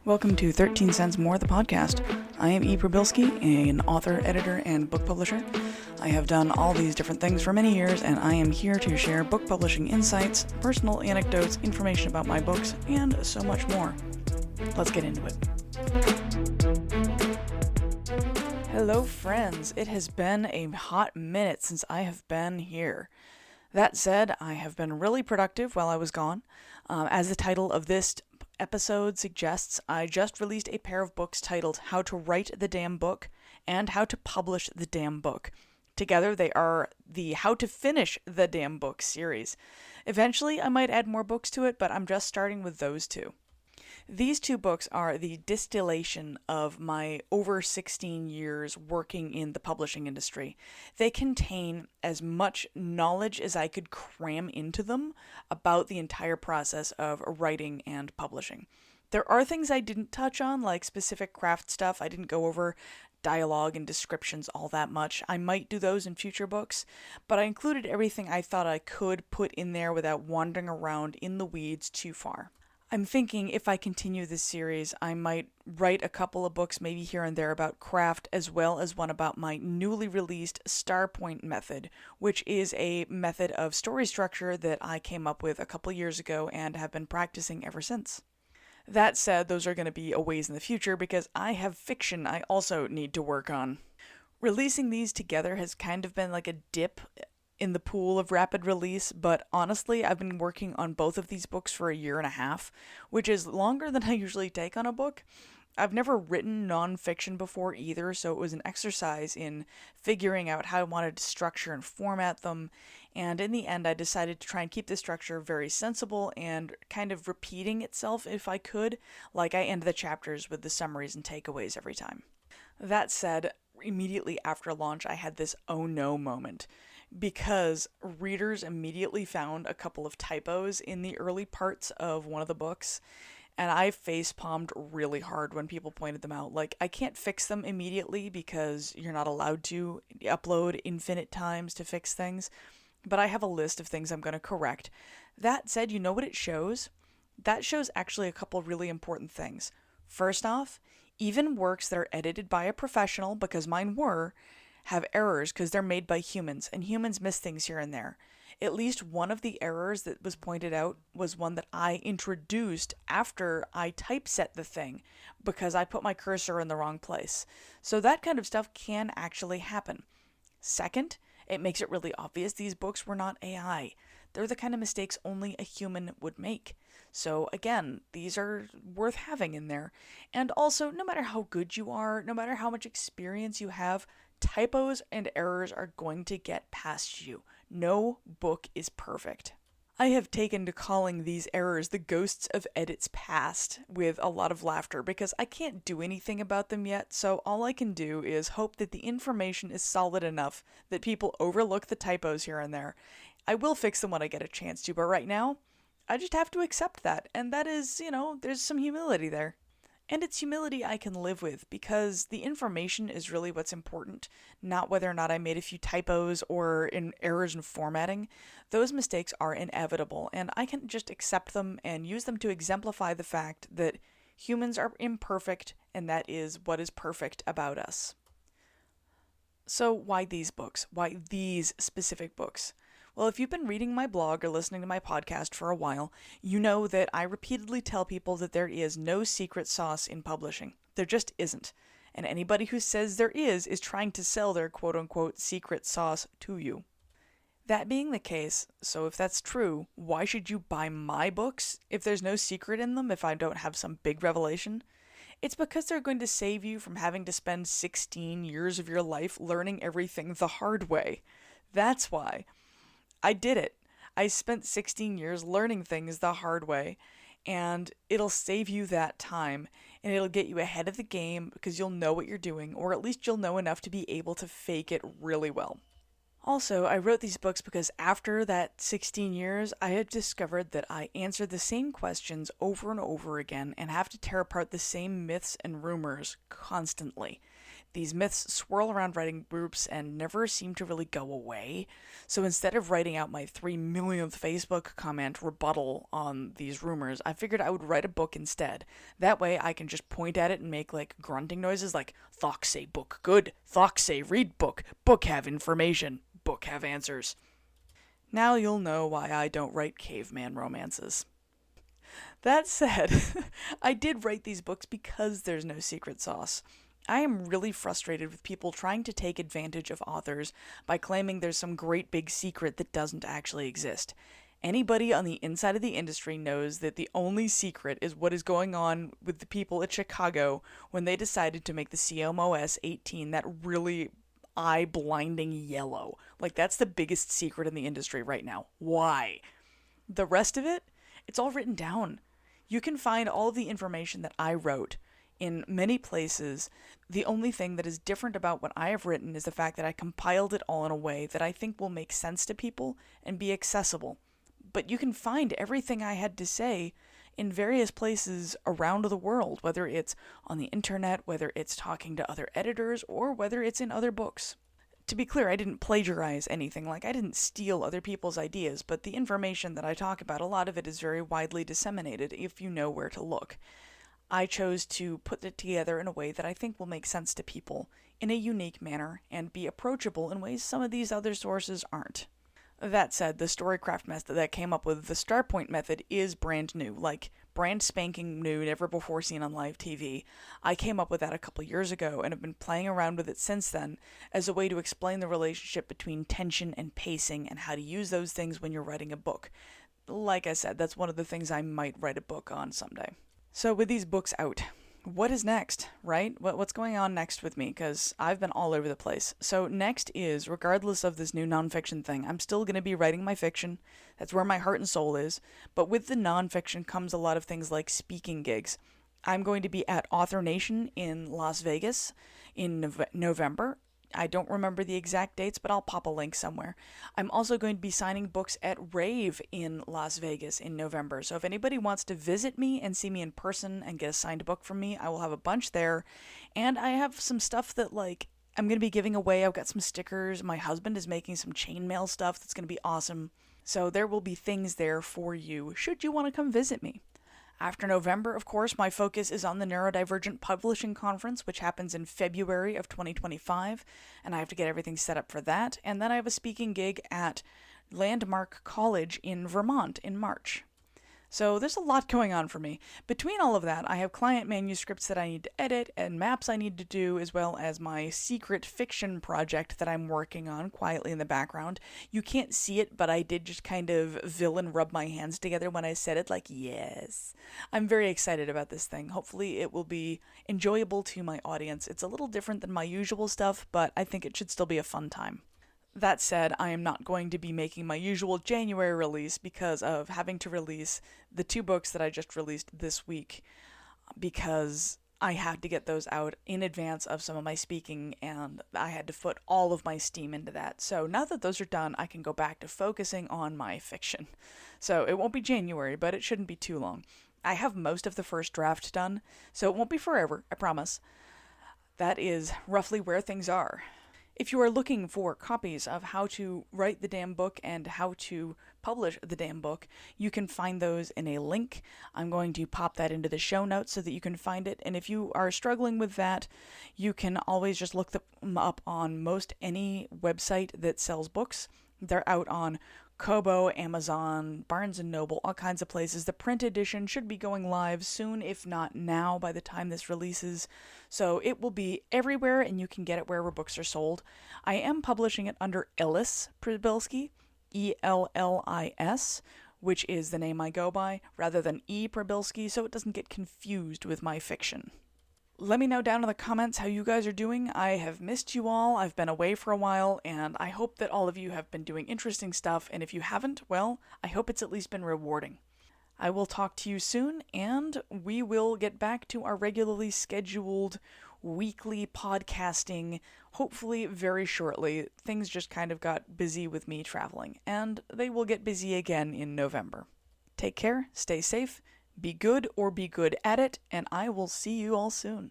Welcome to 13 Cents More, the podcast. I am E. Probilski, an author, editor, and book publisher. I have done all these different things for many years, and I am here to share book publishing insights, personal anecdotes, information about my books, and so much more. Let's get into it. Hello, friends. It has been a hot minute since I have been here. That said, I have been really productive while I was gone. As the title of this episode suggests, I just released a pair of books titled How to Write the Damn Book and How to Publish the Damn Book. Together, they are the How to Finish the Damn Book series. Eventually, I might add more books to it, but I'm just starting with those two. These two books are the distillation of my over 16 years working in the publishing industry. They contain as much knowledge as I could cram into them about the entire process of writing and publishing. There are things I didn't touch on, like specific craft stuff. I didn't go over dialogue and descriptions all that much. I might do those in future books, but I included everything I thought I could put in there without wandering around in the weeds too far. I'm thinking if I continue this series, I might write a couple of books maybe here and there about craft, as well as one about my newly released Star Point method, which is a method of story structure that I came up with a couple years ago and have been practicing ever since. That said, those are going to be a ways in the future because I have fiction I also need to work on. Releasing these together has kind of been like a dip in the pool of rapid release, but honestly, I've been working on both of these books for a year and a half, which is longer than I usually take on a book. I've never written nonfiction before either, so it was an exercise in figuring out how I wanted to structure and format them, and in the end I decided to try and keep the structure very sensible and kind of repeating itself if I could, like I end the chapters with the summaries and takeaways every time. That said, immediately after launch I had this oh no moment, because readers immediately found a couple of typos in the early parts of one of the books, and I facepalmed really hard when people pointed them out. Like, I can't fix them immediately because you're not allowed to upload infinite times to fix things, but I have a list of things I'm going to correct. That said, you know what it shows? That shows actually a couple really important things. First off, even works that are edited by a professional, because mine were, have errors because they're made by humans, and humans miss things here and there. At least one of the errors that was pointed out was one that I introduced after I typeset the thing because I put my cursor in the wrong place. So that kind of stuff can actually happen. Second, it makes it really obvious these books were not AI. They're the kind of mistakes only a human would make. So again, these are worth having in there. And also, no matter how good you are, no matter how much experience you have, typos and errors are going to get past you. No book is perfect. I have taken to calling these errors the ghosts of edits past with a lot of laughter because I can't do anything about them yet, so all I can do is hope that the information is solid enough that people overlook the typos here and there. I will fix them when I get a chance to, but right now, I just have to accept that, and that is, there's some humility there. And it's humility I can live with because the information is really what's important, not whether or not I made a few typos or errors in formatting. Those mistakes are inevitable, and I can just accept them and use them to exemplify the fact that humans are imperfect, and that is what is perfect about us. So why these books? Why these specific books? Well, if you've been reading my blog or listening to my podcast for a while, you know that I repeatedly tell people that there is no secret sauce in publishing. There just isn't. And anybody who says there is trying to sell their quote-unquote secret sauce to you. That being the case, so if that's true, why should you buy my books if there's no secret in them, if I don't have some big revelation? It's because they're going to save you from having to spend 16 years of your life learning everything the hard way. That's why. I did it. I spent 16 years learning things the hard way, and it'll save you that time, and it'll get you ahead of the game because you'll know what you're doing, or at least you'll know enough to be able to fake it really well. Also, I wrote these books because after that 16 years, I had discovered that I answer the same questions over and over again and have to tear apart the same myths and rumors constantly. These myths swirl around writing groups and never seem to really go away. So instead of writing out my 3 millionth Facebook comment rebuttal on these rumors, I figured I would write a book instead. That way I can just point at it and make like grunting noises like "Thock say book good, Thock say read book have information, book have answers." Now you'll know why I don't write caveman romances. That said, I did write these books because there's no secret sauce. I am really frustrated with people trying to take advantage of authors by claiming there's some great big secret that doesn't actually exist. Anybody on the inside of the industry knows that the only secret is what is going on with the people at Chicago when they decided to make the CMOS 18 that really eye-blinding yellow. Like, that's the biggest secret in the industry right now. Why? The rest of it, it's all written down. You can find all of the information that I wrote in many places. The only thing that is different about what I have written is the fact that I compiled it all in a way that I think will make sense to people and be accessible. But you can find everything I had to say in various places around the world, whether it's on the internet, whether it's talking to other editors, or whether it's in other books. To be clear, I didn't plagiarize anything, like I didn't steal other people's ideas, but the information that I talk about, a lot of it is very widely disseminated if you know where to look. I chose to put it together in a way that I think will make sense to people in a unique manner and be approachable in ways some of these other sources aren't. That said, the Storycraft method that came up with the Starpoint method is brand new, like brand spanking new, never before seen on live TV. I came up with that a couple years ago and have been playing around with it since then as a way to explain the relationship between tension and pacing and how to use those things when you're writing a book. Like I said, that's one of the things I might write a book on someday. So with these books out, what is next, right? What's going on next with me? Because I've been all over the place. So next is, regardless of this new nonfiction thing, I'm still going to be writing my fiction. That's where my heart and soul is. But with the nonfiction comes a lot of things like speaking gigs. I'm going to be at Author Nation in Las Vegas in November. I don't remember the exact dates, but I'll pop a link somewhere. I'm also going to be signing books at Rave in Las Vegas in November. So if anybody wants to visit me and see me in person and get a signed book from me, I will have a bunch there. And I have some stuff that, like, I'm going to be giving away. I've got some stickers. My husband is making some chainmail stuff that's going to be awesome. So there will be things there for you should you want to come visit me. After November, of course, my focus is on the Neurodivergent Publishing Conference, which happens in February of 2025, and I have to get everything set up for that. And then I have a speaking gig at Landmark College in Vermont in March. So there's a lot going on for me. Between all of that, I have client manuscripts that I need to edit and maps I need to do, as well as my secret fiction project that I'm working on quietly in the background. You can't see it, but I did just kind of villain rub my hands together when I said it, like, yes. I'm very excited about this thing. Hopefully it will be enjoyable to my audience. It's a little different than my usual stuff, but I think it should still be a fun time. That said, I am not going to be making my usual January release because of having to release the 2 books that I just released this week, because I had to get those out in advance of some of my speaking, and I had to put all of my steam into that. So now that those are done, I can go back to focusing on my fiction. So it won't be January, but it shouldn't be too long. I have most of the first draft done, so it won't be forever, I promise. That is roughly where things are. If you are looking for copies of how to write the damn book and how to publish the damn book, you can find those in a link. I'm going to pop that into the show notes so that you can find it. And if you are struggling with that, you can always just look them up on most any website that sells books. They're out on Kobo, Amazon, Barnes & Noble, all kinds of places. The print edition should be going live soon, if not now, by the time this releases. So it will be everywhere, and you can get it wherever books are sold. I am publishing it under Ellis Przybylski, E-L-L-I-S, which is the name I go by, rather than E. Przybylski, so it doesn't get confused with my fiction. Let me know down in the comments how you guys are doing. I have missed you all. I've been away for a while, and I hope that all of you have been doing interesting stuff, and if you haven't, well, I hope it's at least been rewarding. I will talk to you soon, and we will get back to our regularly scheduled weekly podcasting, hopefully very shortly. Things just kind of got busy with me traveling, and they will get busy again in November. Take care, stay safe, be good or be good at it, and I will see you all soon.